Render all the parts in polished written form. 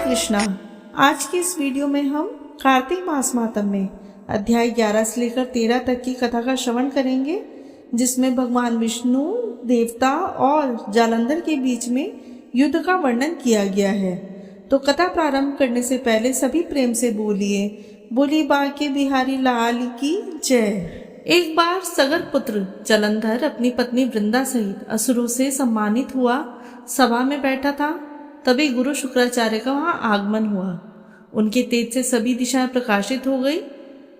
कृष्णा। आज की इस वीडियो में हम कार्तिक मास मातम में अध्याय 11 से लेकर 13 तक की कथा का श्रवण करेंगे, जिसमें भगवान विष्णु, देवता और जालंधर के बीच में युद्ध का वर्णन किया गया है। तो कथा प्रारंभ करने से पहले सभी प्रेम से बोलिए बांके बिहारी लाल की जय। एक बार सगर पुत्र जालंधर अपनी पत्नी वृंदा सहित असुरों से सम्मानित हुआ सभा में बैठा था। तभी गुरु शुक्राचार्य का वहां आगमन हुआ। उनके तेज से सभी दिशाएं प्रकाशित हो गई।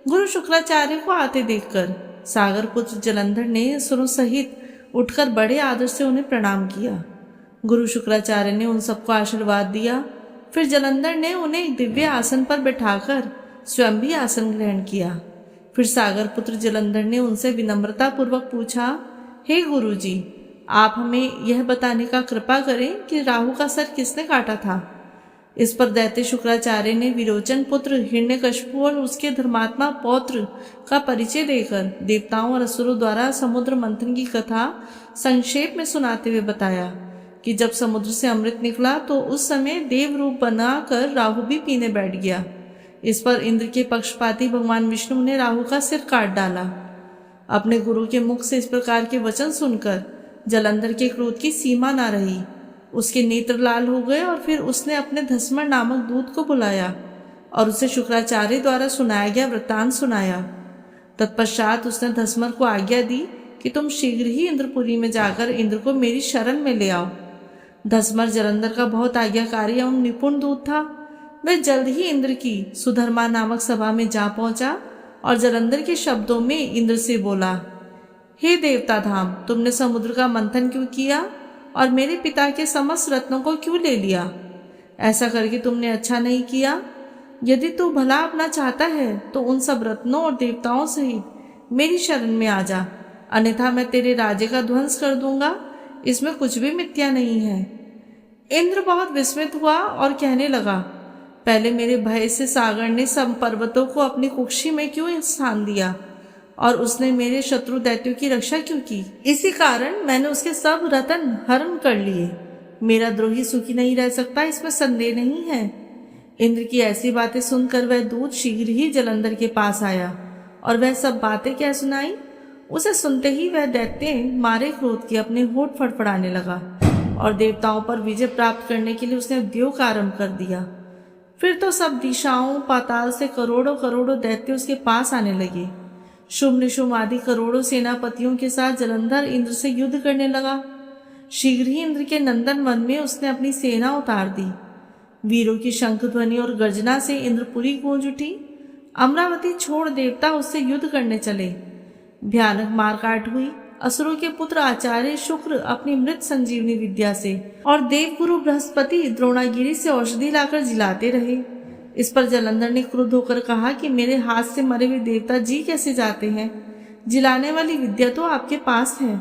गुरु शुक्राचार्य को आते देखकर सागर पुत्र जालंधर ने असुरों सहित उठकर बड़े आदर से उन्हें प्रणाम किया। गुरु शुक्राचार्य ने उन सबको आशीर्वाद दिया। फिर जालंधर ने उन्हें एक दिव्य आसन पर बैठाकर स्वयं भी आसन ग्रहण किया। फिर सागर पुत्र जालंधर ने उनसे विनम्रता पूर्वक पूछा, हे गुरु जी, आप हमें यह बताने का कृपा करें कि राहु का सर किसने काटा था। इस पर दैत्य शुक्राचार्य ने विरोचन पुत्र हिरण्यकशिपु और उसके धर्मात्मा पौत्र का परिचय देकर देवताओं और असुरों द्वारा समुद्र मंथन की कथा संक्षेप में सुनाते हुए बताया कि जब समुद्र से अमृत निकला तो उस समय देव रूप बनाकर राहु भी पीने बैठ गया। इस पर इंद्र के पक्षपाती भगवान विष्णु ने राहु का सिर काट डाला। अपने गुरु के मुख से इस प्रकार के वचन सुनकर जालंधर के क्रोध की सीमा न रही। उसके नेत्र लाल हो गए और फिर उसने अपने धस्मर नामक दूत को बुलाया और उसे शुक्राचार्य द्वारा सुनाया गया वृत्तांत सुनाया। तत्पश्चात उसने धस्मर को आज्ञा दी कि तुम शीघ्र ही इंद्रपुरी में जाकर इंद्र को मेरी शरण में ले आओ। धस्मर जालंधर का बहुत आज्ञाकारी एवं निपुण दूत था। वह जल्द ही इंद्र की सुधर्मा नामक सभा में जा पहुंचा और जालंधर के शब्दों में इंद्र से बोला, हे देवता धाम, तुमने समुद्र का मंथन क्यों किया और मेरे पिता के समस्त रत्नों को क्यों ले लिया? ऐसा करके तुमने अच्छा नहीं किया। यदि तू भला अपना चाहता है तो उन सब रत्नों और देवताओं सहित मेरी शरण में आ जा, अन्यथा मैं तेरे राज्य का ध्वंस कर दूंगा। इसमें कुछ भी मिथ्या नहीं है। इंद्र बहुत विस्मित हुआ और कहने लगा, पहले मेरे भय से सागर ने सब पर्वतों को अपनी कुक्षी में क्यों स्थान दिया और उसने मेरे शत्रु दैत्यों की रक्षा क्यों की? इसी कारण मैंने उसके सब रत्न हरण कर लिए। मेरा द्रोही सुखी नहीं रह सकता, इसमें संदेह नहीं है। इंद्र की ऐसी बातें सुनकर वह दूत शीघ्र ही जालंधर के पास आया और वह सब बातें क्या सुनाई। उसे सुनते ही वह दैत्य मारे क्रोध के अपने होठ फड़फड़ाने लगा और देवताओं पर विजय प्राप्त करने के लिए उसने उद्योग आरंभ कर दिया। फिर तो सब दिशाओं पाताल से करोड़ों करोड़ों दैत्य उसके पास आने लगे। शुंभ निशुंभ आदि करोड़ों सेनापतियों के साथ जालंधर इंद्र से युद्ध करने लगा। शीघ्र ही इंद्र के नंदन वन में उसने अपनी सेना उतार दी। वीरों की शंख ध्वनि और गर्जना से इंद्रपुरी गूंज उठी। अमरावती छोड़ देवता उससे युद्ध करने चले। भयानक मारकाट हुई। असुरों के पुत्र आचार्य शुक्र अपनी मृत संजीवनी विद्या से और देवगुरु बृहस्पति द्रोणागिरी से औषधि लाकर जिलाते रहे। इस पर जालंधर ने क्रुद्ध होकर कहा कि मेरे हाथ से मरे हुए देवता जी कैसे जाते हैं? जिलाने वाली विद्या तो आपके पास है।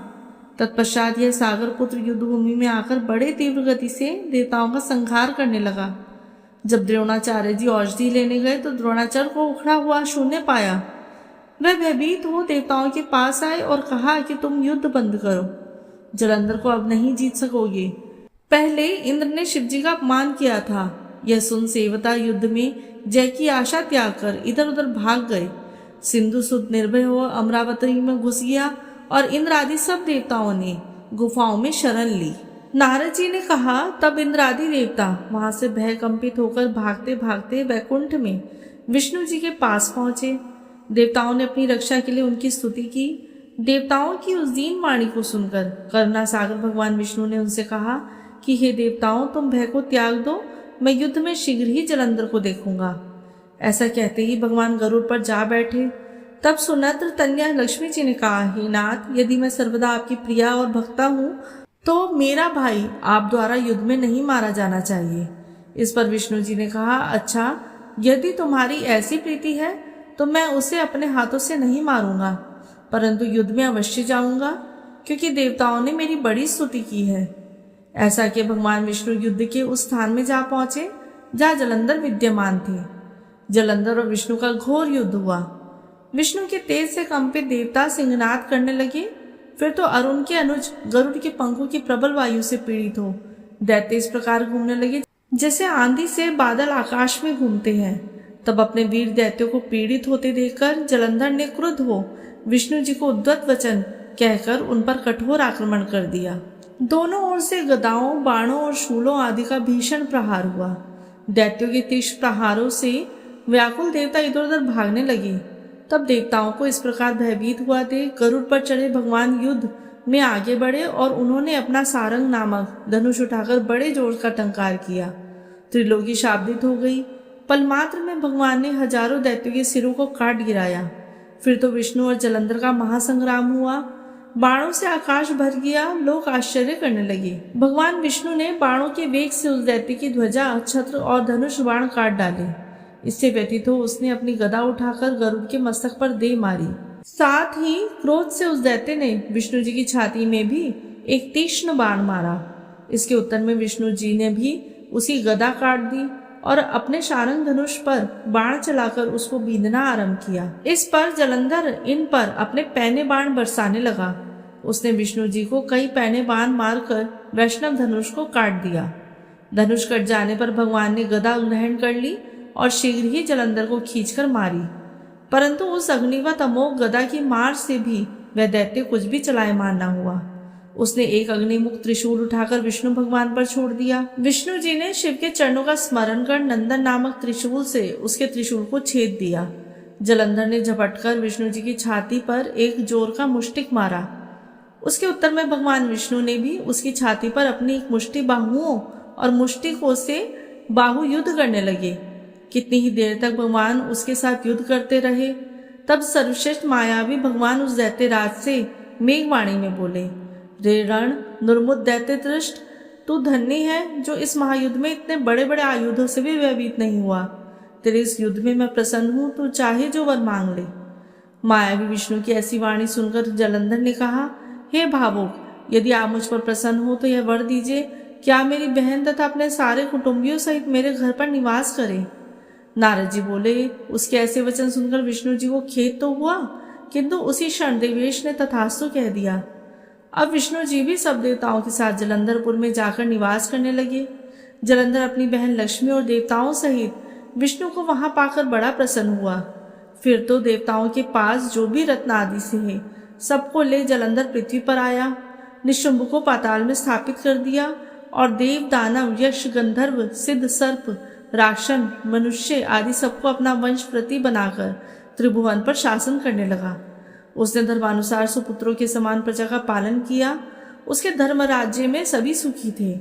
तत्पश्चात यह सागर पुत्र युद्धभूमि में आकर बड़े तीव्र गति से देवताओं का संहार करने लगा। जब द्रोणाचार्य जी औषधि लेने गए तो द्रोणाचार्य को उखड़ा हुआ शून्य पाया। वह भयभीत हो देवताओं के पास आए और कहा कि तुम युद्ध बंद करो, जालंधर को अब नहीं जीत सकोगे। पहले इंद्र ने शिवजी का अपमान किया था। यह सुन सेवता युद्ध में जय की आशा त्याग कर इधर उधर भाग गए। सिंधु सुत निर्भय हो अमरावती में घुस गया और इंद्र आदि सब देवताओं ने गुफाओं में शरण ली। नारद जी ने कहा, तब इंद्र आदि देवता वहां से भय कंपित होकर भागते भागते वैकुंठ में विष्णु जी के पास पहुंचे। देवताओं ने अपनी रक्षा के लिए उनकी स्तुति की। देवताओं की उस दीन वाणी को सुनकर करुणा सागर भगवान विष्णु ने उनसे कहा कि हे देवताओं, तुम भय को त्याग दो, मैं युद्ध में शीघ्र ही जालंधर को देखूंगा। ऐसा कहते ही भगवान गरुड़ पर जा बैठे। तब सुनंद्र तन्या लक्ष्मी जी ने कहा, हे नाथ, यदि मैं सर्वदा आपकी प्रिया और भक्ता हूँ तो मेरा भाई आप द्वारा युद्ध में नहीं मारा जाना चाहिए। इस पर विष्णु जी ने कहा, अच्छा, यदि तुम्हारी ऐसी प्रीति है तो मैं उसे अपने हाथों से नहीं मारूंगा, परंतु युद्ध में अवश्य जाऊंगा, क्योंकि देवताओं ने मेरी बड़ी स्तुति की है। ऐसा कि भगवान विष्णु युद्ध के उस स्थान में जा पहुंचे जहाँ जालंधर विद्यमान थे। जालंधर और विष्णु का घोर युद्ध हुआ। विष्णु के तेज से कंपित देवता सिंहनाद करने लगे। फिर तो अरुण के अनुज गरुड़ के पंखों की प्रबल वायु से पीड़ित हो दैत्य इस प्रकार घूमने लगे जैसे आंधी से बादल आकाश में घूमते हैं। तब अपने वीर दैत्यों को पीड़ित होते देखकर जलंधर ने क्रुद्ध हो विष्णु जी को उद्धत वचन कहकर उन पर कठोर आक्रमण कर दिया। दोनों ओर से गदाओं, बाणों और शूलों आदि का भीषण प्रहार हुआ। दैत्यों के तीक्ष्ण प्रहारों से व्याकुल देवता इधर उधर भागने लगे। तब देवताओं को इस प्रकार भयभीत हुआ देख गरुड़ पर चढ़े भगवान युद्ध में आगे बढ़े और उन्होंने अपना सारंग नामक धनुष उठाकर बड़े जोर का टंकार किया। त्रिलोकी शाब्दित हो गई। पलमात्र में भगवान ने हजारों दैत्यों के सिरों को काट गिराया। फिर तो विष्णु और जलंधर का महासंग्राम हुआ। बाणों से आकाश भर गया। लोग आश्चर्य करने लगे। भगवान विष्णु ने बाणों के वेग से उस दैत्य की ध्वजा, छत्र और धनुष बाण काट डाले। इससे व्यतीत हो उसने अपनी गदा उठाकर गरुड़ के मस्तक पर दे मारी। साथ ही क्रोध से उस दैत्य ने विष्णु जी की छाती में भी एक तीक्ष्ण बाण मारा। इसके उत्तर में विष्णु जी ने भी उसी गदा काट दी और अपने शारंग धनुष पर बाण चलाकर उसको बींधना आरंभ किया। इस पर जलंधर इन पर अपने पैने बाण बरसाने लगा। उसने विष्णु जी को कई पैने बाण मारकर वैष्णव धनुष को काट दिया। धनुष कट जाने पर भगवान ने गदा ग्रहण कर ली और शीघ्र ही जलंधर को खींचकर मारी। परंतु उस अग्निवत अमोघ गदा की मार से भी वह दैत्य कुछ भी चलायमान न हुआ। उसने एक अग्निमुख त्रिशूल उठाकर विष्णु भगवान पर छोड़ दिया। विष्णु जी ने शिव के चरणों का स्मरण कर नंदन नामक त्रिशूल से उसके त्रिशूल को छेद दिया। जलंधर ने झपटकर विष्णु जी की छाती पर एक जोर का मुष्टिक मारा। उसके उत्तर में भगवान विष्णु ने भी उसकी छाती पर अपनी एक मुष्टि बाहुओं और मुष्टिकों से बाहु युद्ध करने लगे। कितनी ही देर तक भगवान उसके साथ युद्ध करते रहे। तब सर्वश्रेष्ठ मायावी भगवान उस दैत्यराज से मेघवाणी में बोले, रे रण दुर्मुद दैत्य दृष्ट, तू धन्य है जो इस महायुद्ध में इतने बड़े बड़े आयुधों से भी भयभीत नहीं हुआ। तेरे इस युद्ध में मैं प्रसन्न हूँ, तू चाहे जो वर मांग ले। मायावी विष्णु की ऐसी वाणी सुनकर जलंधर ने कहा, हे भावुक, यदि आप मुझ पर प्रसन्न हो तो यह वर दीजिए, क्या मेरी बहन तथा अपने सारे कुटुंबियों सहित मेरे घर पर निवास करे। नारद जी बोले। उसके ऐसे वचन सुनकर विष्णु जी को खेद तो हुआ, किंतु उसी क्षण देवेश ने तथास्तु कह दिया। अब विष्णु जी भी सब देवताओं के साथ जलंधरपुर में जाकर निवास करने लगे। जलंधर अपनी बहन लक्ष्मी और देवताओं सहित विष्णु को वहां पाकर बड़ा प्रसन्न हुआ। फिर तो देवताओं के पास जो भी रत्न आदि से है सबको ले जलंधर पृथ्वी पर आया। निशुंभ को पाताल में स्थापित कर दिया और देव, दानव, यक्ष, गंधर्व, सिद्ध, सर्प, राक्षस, मनुष्य आदि सबको अपना वंश प्रति बनाकर त्रिभुवन पर शासन करने लगा। उसने धर्मानुसार सुपुत्रों के समान प्रजा का पालन किया। उसके धर्म राज्य में सभी सुखी थे।